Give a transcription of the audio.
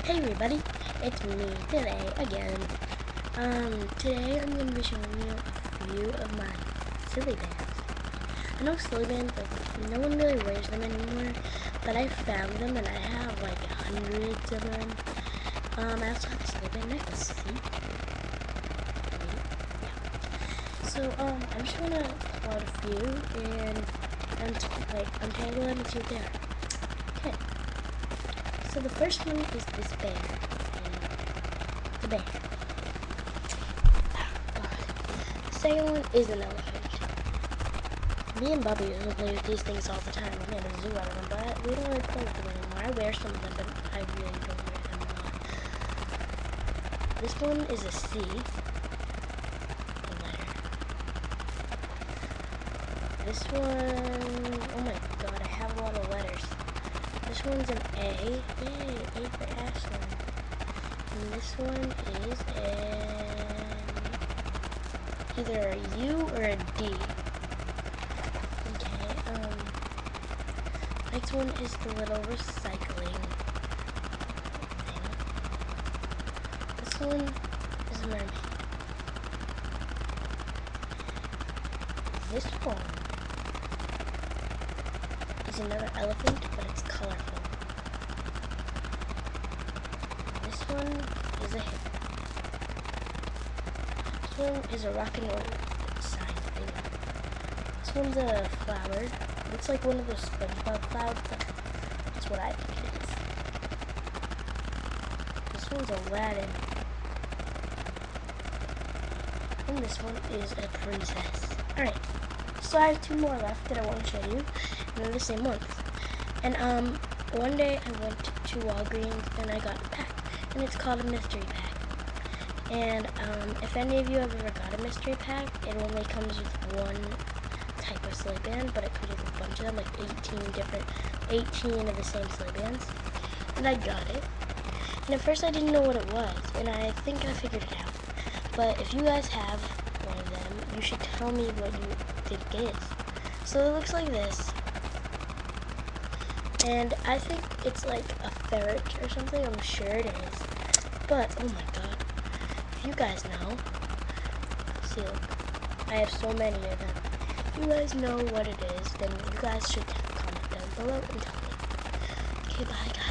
Hey everybody, it's me today again. Today I'm going to be showing you a few of my silly bands. I know silly bands, like, no one really wears them anymore, but I found them and I have like hundreds of them. I also have a silly band necklace, see? Yeah. So, I'm just going to pull out a few and untangle them and see what they are. Okay. So the first one is this bear. The bear. Oh, God. The second one is an elephant. Me and Bubby used to play with these things all the time. We made a zoo out of them, but we don't really play with them anymore. I wear some of them, but I really don't wear them a lot. This one is a C. A letter. This one, oh my God, I have a lot of letters. This one's an A. Yay, A for Ashlyn. And this one is either a U or a D. Okay, next one is the little recycling thing. This one is a mermaid. This one is another elephant, but it's colorful. This one is a hip. This one is a rock and roll sign thing. This one's a flower. Looks like one of those SpongeBob clouds, but that's what I think it is. This one's Aladdin. And this one is a princess. Alright, so I have two more left that I want to show you. And they're the same ones. And one day I went to Walgreens and I got a pack, and it's called a mystery pack. And if any of you have ever got a mystery pack, it only comes with one type of sleigh band, but it comes with a bunch of them, like 18 of the same sleigh bands. And I got it. And at first I didn't know what it was, and I think I figured it out. But if you guys have one of them, you should tell me what you think it is. So it looks like this. And I think it's like a ferret or something. I'm sure it is. But, oh my God. If you guys know. See, look. I have so many of them. If you guys know what it is, then you guys should comment down below and tell me. Okay, bye guys.